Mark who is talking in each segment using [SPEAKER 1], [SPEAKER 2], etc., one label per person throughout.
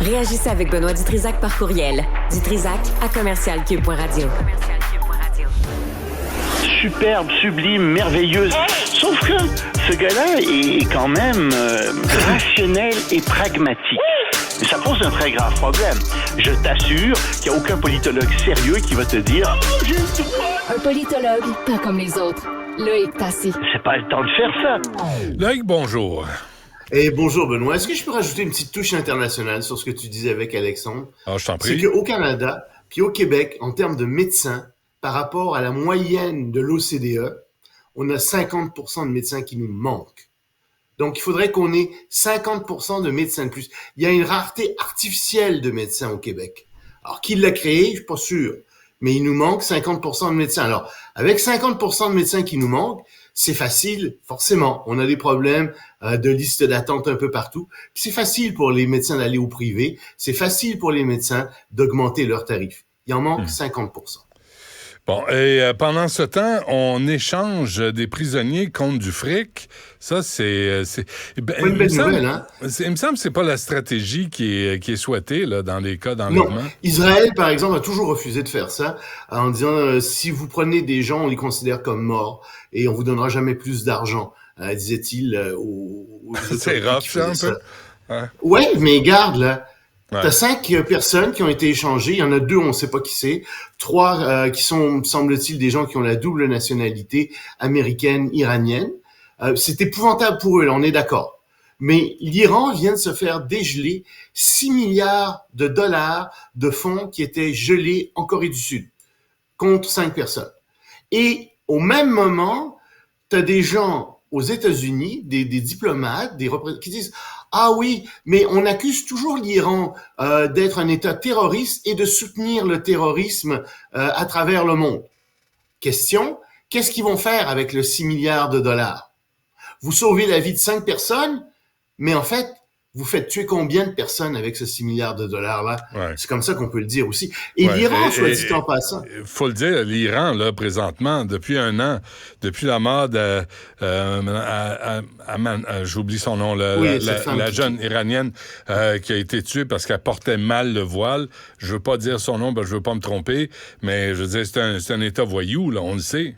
[SPEAKER 1] Réagissez avec Benoît Dutrisac par courriel. dutrisac@commercialcube.radio.
[SPEAKER 2] Superbe, sublime, merveilleuse. Sauf que ce gars-là est quand même rationnel et pragmatique. Et ça pose un très grave problème. Je t'assure qu'il n'y a aucun politologue sérieux qui va te dire « Oh, j'ai le droit! »
[SPEAKER 3] Un politologue, pas comme les autres. Loïc Passy.
[SPEAKER 2] C'est pas le temps de faire ça.
[SPEAKER 4] Loïc, bonjour.
[SPEAKER 5] Et bonjour Benoît, est-ce que je peux rajouter une petite touche internationale sur ce que tu disais avec Alexandre?
[SPEAKER 4] Ah, je t'en prie.
[SPEAKER 5] C'est qu'au Canada, puis au Québec, en termes de médecins, par rapport à la moyenne de l'OCDE, on a 50% de médecins qui nous manquent. Donc, il faudrait qu'on ait 50% de médecins de plus. Il y a une rareté artificielle de médecins au Québec. Alors, qui l'a créé? Je suis pas sûr. Mais il nous manque 50% de médecins. Alors, avec 50% de médecins qui nous manquent, c'est facile, forcément. On a des problèmes de liste d'attente un peu partout. Puis c'est facile pour les médecins d'aller au privé. C'est facile pour les médecins d'augmenter leurs tarifs. Il en manque 50%.
[SPEAKER 4] Bon, et pendant ce temps, on échange des prisonniers contre du fric. Ça, c'est
[SPEAKER 5] pas une belle nouvelle, hein?
[SPEAKER 4] Il me semble que c'est pas la stratégie qui est souhaitée là dans les cas d'enlèvement.
[SPEAKER 5] Non, Israël, par exemple, a toujours refusé de faire ça en disant si vous prenez des gens, on les considère comme morts et on vous donnera jamais plus d'argent, disait-il aux
[SPEAKER 4] C'est rough, ça, un peu.
[SPEAKER 5] Ouais, mais garde là.
[SPEAKER 4] Ouais.
[SPEAKER 5] T'as 5 personnes qui ont été échangées. Il y en a 2, on ne sait pas qui c'est. 3 qui sont, semble-t-il, des gens qui ont la double nationalité américaine, iranienne. C'est épouvantable pour eux, là, on est d'accord. Mais l'Iran vient de se faire dégeler 6 milliards de dollars de fonds qui étaient gelés en Corée du Sud contre 5 personnes. Et au même moment, t'as des gens aux États-Unis, des diplomates, qui disent « Ah oui, mais on accuse toujours l'Iran d'être un État terroriste et de soutenir le terrorisme à travers le monde. » Question, qu'est-ce qu'ils vont faire avec le 6 milliards de dollars? Vous sauvez la vie de 5 personnes, mais en fait, vous faites tuer combien de personnes avec ce 6 milliards de dollars-là? Ouais. C'est comme ça qu'on peut le dire aussi. Et l'Iran, soit dit en passant.
[SPEAKER 4] Il faut le dire, l'Iran, là, présentement, depuis un an, depuis la mort de... j'oublie son nom, la jeune iranienne qui a été tuée parce qu'elle portait mal le voile. Je veux pas dire son nom, je veux pas me tromper, mais je veux dire, c'est un État voyou, là, on le sait.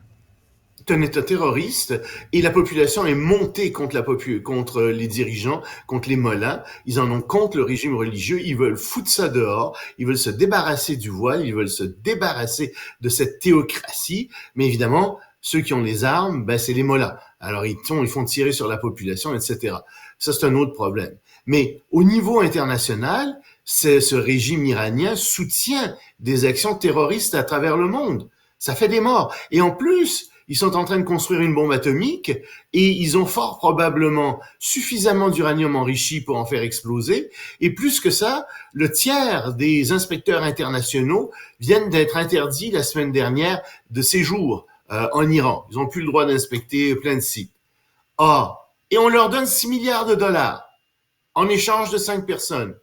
[SPEAKER 5] C'est un État terroriste et la population est montée contre les dirigeants, contre les mollahs. Ils en ont contre le régime religieux. Ils veulent foutre ça dehors. Ils veulent se débarrasser du voile. Ils veulent se débarrasser de cette théocratie. Mais évidemment, ceux qui ont les armes, c'est les mollahs. Alors ils font tirer sur la population, etc. Ça, c'est un autre problème. Mais au niveau international, ce régime iranien soutient des actions terroristes à travers le monde. Ça fait des morts. Et en plus, ils sont en train de construire une bombe atomique et ils ont fort probablement suffisamment d'uranium enrichi pour en faire exploser. Et plus que ça, le tiers des inspecteurs internationaux viennent d'être interdits la semaine dernière de séjour en Iran. Ils n'ont plus le droit d'inspecter plein de sites. Et on leur donne 6 milliards de dollars en échange de 5 personnes.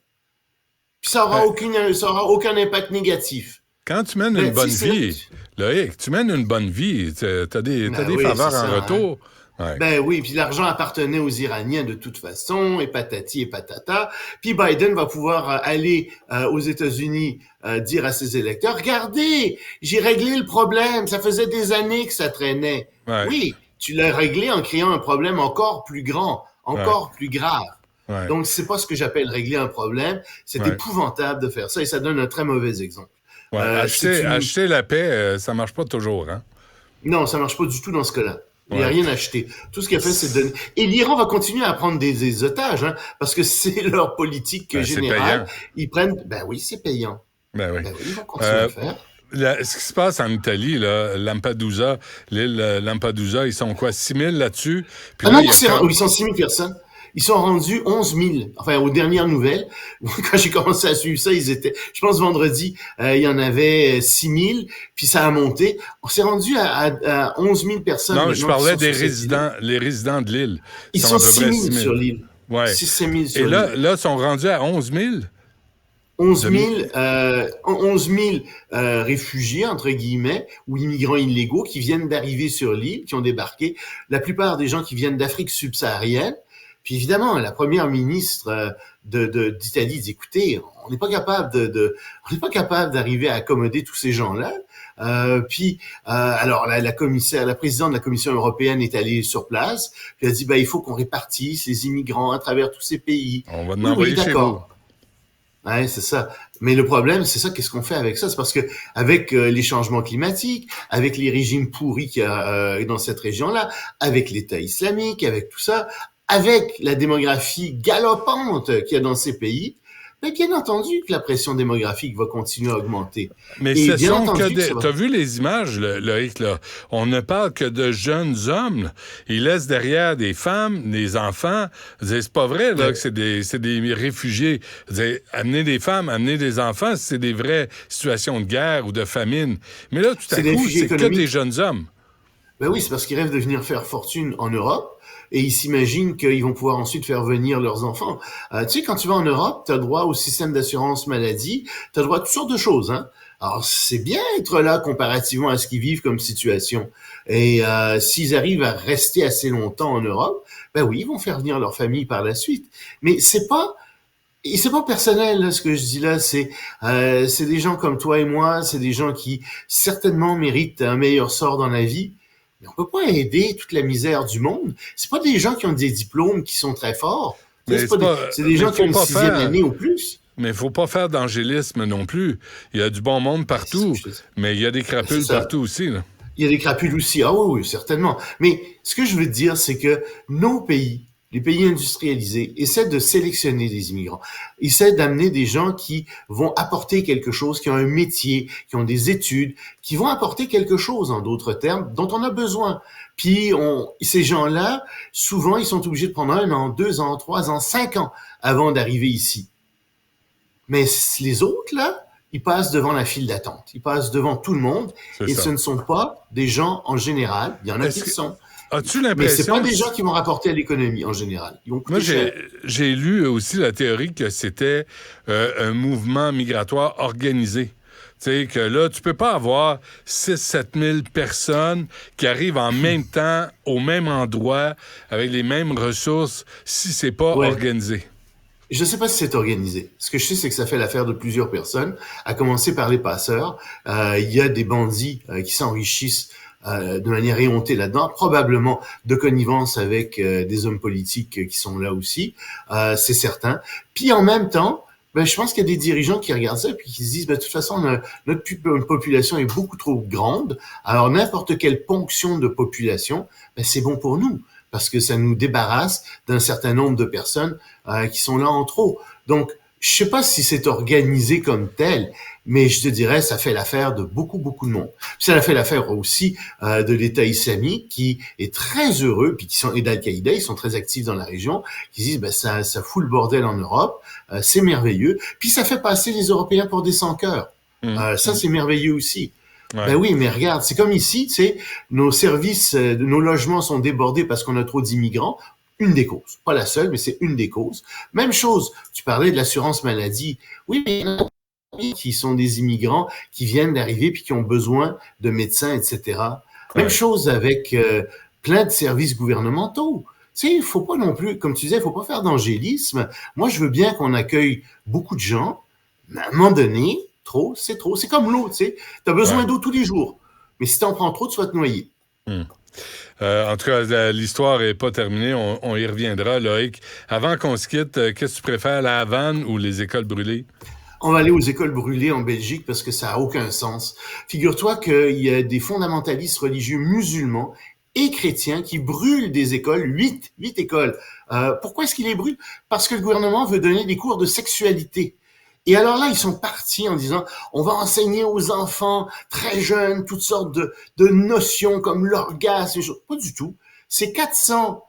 [SPEAKER 5] Puis ça aura aucun impact négatif.
[SPEAKER 4] Quand tu mènes une bonne vie, Loïc, t'as des faveurs en retour.
[SPEAKER 5] Ouais. Ben oui, puis l'argent appartenait aux Iraniens de toute façon, et patati et patata. Puis Biden va pouvoir aller aux États-Unis dire à ses électeurs, regardez, j'ai réglé le problème, ça faisait des années que ça traînait. Ouais. Oui, tu l'as réglé en créant un problème encore plus grand, encore plus grave. Ouais. Donc c'est pas ce que j'appelle régler un problème, c'est épouvantable de faire ça et ça donne un très mauvais exemple.
[SPEAKER 4] Ouais, acheter la paix, ça marche pas toujours, hein?
[SPEAKER 5] Non, ça marche pas du tout dans ce cas-là. Il n'y a rien acheté. Tout ce qu'il a fait, c'est donner. Et l'Iran va continuer à prendre des otages, hein, parce que c'est leur politique générale. Ils prennent. Ben oui, c'est payant.
[SPEAKER 4] Ben oui.
[SPEAKER 5] Ils vont continuer à le faire.
[SPEAKER 4] Ce qui se passe en Italie, là, Lampedusa, l'île Lampedusa, ils sont quoi, 6 000 là-dessus? Puis
[SPEAKER 5] ils sont 6 000 personnes. Ils sont rendus 11 000. Enfin, aux dernières nouvelles, quand j'ai commencé à suivre ça, je pense vendredi, il y en avait 6 000, puis ça a monté. On s'est rendu à 11 000 personnes.
[SPEAKER 4] Non, je parlais des résidents, les résidents de l'île.
[SPEAKER 5] Ils sont 6 000 sur l'île.
[SPEAKER 4] Ouais.
[SPEAKER 5] 6 000 sur
[SPEAKER 4] l'île.
[SPEAKER 5] Et
[SPEAKER 4] là, ils sont rendus à 11 000?
[SPEAKER 5] 11 000 réfugiés, entre guillemets, ou immigrants illégaux qui viennent d'arriver sur l'île, qui ont débarqué. La plupart des gens qui viennent d'Afrique subsaharienne. Puis évidemment, la première ministre d'Italie dit, écoutez, on n'est pas capable d'arriver à accommoder tous ces gens-là. Alors la présidente de la Commission européenne est allée sur place, puis elle a dit, il faut qu'on répartisse les immigrants à travers tous ces pays.
[SPEAKER 4] On va en envoyer chez vous.
[SPEAKER 5] Ouais, c'est ça. Mais le problème, c'est ça, qu'est-ce qu'on fait avec ça? C'est parce que avec les changements climatiques, avec les régimes pourris qu'il y a dans cette région-là, avec l'État islamique, avec tout ça, avec la démographie galopante qu'il y a dans ces pays, bien entendu que la pression démographique va continuer à augmenter.
[SPEAKER 4] Mais ce sont que t'as vu les images, Loïc, là? On ne parle que de jeunes hommes. Là. Ils laissent derrière des femmes, des enfants. C'est pas vrai, là, que c'est des réfugiés. Amener des femmes, amener des enfants, c'est des vraies situations de guerre ou de famine. Mais là, tout à coup, c'est que des jeunes hommes.
[SPEAKER 5] Ben oui, c'est parce qu'ils rêvent de venir faire fortune en Europe. Et ils s'imaginent qu'ils vont pouvoir ensuite faire venir leurs enfants. Tu sais, quand tu vas en Europe, tu as droit au système d'assurance maladie, tu as droit à toutes sortes de choses. Hein. Alors, c'est bien être là comparativement à ce qu'ils vivent comme situation. Et s'ils arrivent à rester assez longtemps en Europe, ben oui, ils vont faire venir leur famille par la suite. Mais c'est pas personnel, là, ce que je dis là, c'est des gens comme toi et moi, c'est des gens qui certainement méritent un meilleur sort dans la vie. Mais on peut pas aider toute la misère du monde. C'est pas des gens qui ont des diplômes qui sont très forts. C'est des gens qui ont une 6e année ou plus.
[SPEAKER 4] Mais il faut pas faire d'angélisme non plus. Il y a du bon monde partout, mais il y a des crapules partout aussi. Là.
[SPEAKER 5] Il y a des crapules aussi. Ah oui, certainement. Mais ce que je veux dire, c'est que nos pays, les pays industrialisés, essaient de sélectionner des immigrants, essaient d'amener des gens qui vont apporter quelque chose, qui ont un métier, qui ont des études, qui vont apporter quelque chose, en d'autres termes, dont on a besoin. Puis ces gens-là, souvent, ils sont obligés de prendre 1 an, 2 ans, 3 ans, 5 ans avant d'arriver ici. Mais les autres, là, ils passent devant la file d'attente. Ils passent devant tout le monde. Et ce ne sont pas des gens en général. Il y en a qui le sont.
[SPEAKER 4] As-tu l'impression...
[SPEAKER 5] Mais c'est pas des gens qui vont rapporter à l'économie en général.
[SPEAKER 4] Moi, j'ai lu aussi la théorie que c'était un mouvement migratoire organisé. Tu sais, que là, tu peux pas avoir 6-7 000 personnes qui arrivent en même temps, au même endroit, avec les mêmes ressources, si c'est pas organisé.
[SPEAKER 5] Je ne sais pas si c'est organisé. Ce que je sais, c'est que ça fait l'affaire de plusieurs personnes, à commencer par les passeurs. Il y a des bandits qui s'enrichissent de manière éhontée là-dedans, probablement de connivence avec des hommes politiques qui sont là aussi, c'est certain. Puis en même temps, je pense qu'il y a des dirigeants qui regardent ça et puis qui se disent, de toute façon, notre population est beaucoup trop grande, alors n'importe quelle ponction de population, c'est bon pour nous, parce que ça nous débarrasse d'un certain nombre de personnes qui sont là en trop. Donc, je sais pas si c'est organisé comme tel, mais je te dirais, ça fait l'affaire de beaucoup, beaucoup de monde. Puis ça fait l'affaire aussi de l'État islamique qui est très heureux, puis et d'Al-Qaïda, ils sont très actifs dans la région, qui disent, ça fout le bordel en Europe, c'est merveilleux. Puis ça fait passer les Européens pour des sans-cœurs. Ça, c'est merveilleux aussi. Ouais. Ben oui, mais regarde, c'est comme ici, tu sais, nos services, nos logements sont débordés parce qu'on a trop d'immigrants. Une des causes. Pas la seule, mais c'est une des causes. Même chose, tu parlais de l'assurance maladie. Oui, mais il y en a qui sont des immigrants qui viennent d'arriver puis qui ont besoin de médecins, etc. Même chose avec plein de services gouvernementaux. Tu sais, il faut pas non plus, comme tu disais, il faut pas faire d'angélisme. Moi, je veux bien qu'on accueille beaucoup de gens, mais à un moment donné, trop, c'est trop. C'est comme l'eau, tu sais. Tu as besoin d'eau tous les jours. Mais si tu en prends trop, tu vas te noyer.
[SPEAKER 4] En tout cas, l'histoire n'est pas terminée. On y reviendra, Loïc. Avant qu'on se quitte, qu'est-ce que tu préfères, la Havane ou les écoles brûlées?
[SPEAKER 5] On va aller aux écoles brûlées en Belgique parce que ça n'a aucun sens. Figure-toi qu'il y a des fondamentalistes religieux musulmans et chrétiens qui brûlent des écoles, 8 écoles. Pourquoi est-ce qu'ils les brûlent? Parce que le gouvernement veut donner des cours de sexualité. Et alors là, ils sont partis en disant, on va enseigner aux enfants très jeunes toutes sortes de notions comme l'orgasme et choses. Pas du tout. C'est 400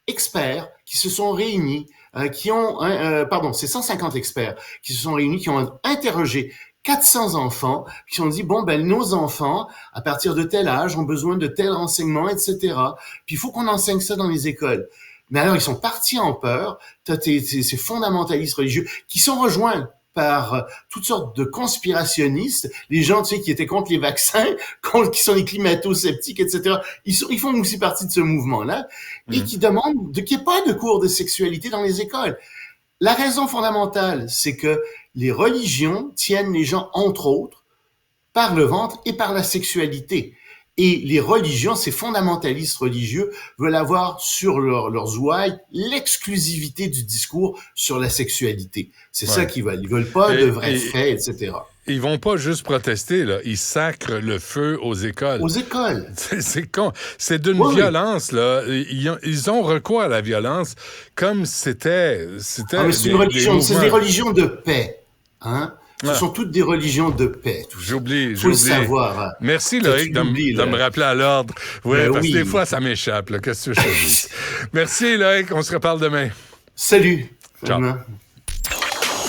[SPEAKER 5] experts qui se sont réunis, c'est 150 experts qui se sont réunis, qui ont interrogé 400 enfants, qui ont dit, nos enfants, à partir de tel âge, ont besoin de tel renseignement, etc. Puis il faut qu'on enseigne ça dans les écoles. Mais alors, ils sont partis en peur. T'as ces fondamentalistes religieux qui sont rejoints par toutes sortes de conspirationnistes, les gens, tu sais, qui étaient contre les vaccins, qui sont les climato-sceptiques, etc. Ils font aussi partie de ce mouvement-là et qui demandent qu'il n'y ait pas de cours de sexualité dans les écoles. La raison fondamentale, c'est que les religions tiennent les gens, entre autres, par le ventre et par la sexualité. Et les religions, ces fondamentalistes religieux, veulent avoir sur leurs ouailles l'exclusivité du discours sur la sexualité. C'est ça qu'ils veulent. Ils veulent pas de vrais faits, etc.
[SPEAKER 4] Ils vont pas juste protester, là. Ils sacrent le feu aux écoles.
[SPEAKER 5] Aux écoles.
[SPEAKER 4] C'est con. C'est d'une violence, là. Ils ont recours à la violence comme c'était
[SPEAKER 5] mais c'est une religion. C'est des religions de paix. Hein? Ce sont toutes des religions de paix.
[SPEAKER 4] J'oublie.
[SPEAKER 5] Faut le savoir. Hein.
[SPEAKER 4] Merci, Loïc, de me rappeler à l'ordre. Ouais, parce que des fois, ça m'échappe. Là. Qu'est-ce que je te dis? Merci, Loïc. On se reparle demain.
[SPEAKER 5] Salut.
[SPEAKER 4] Ciao.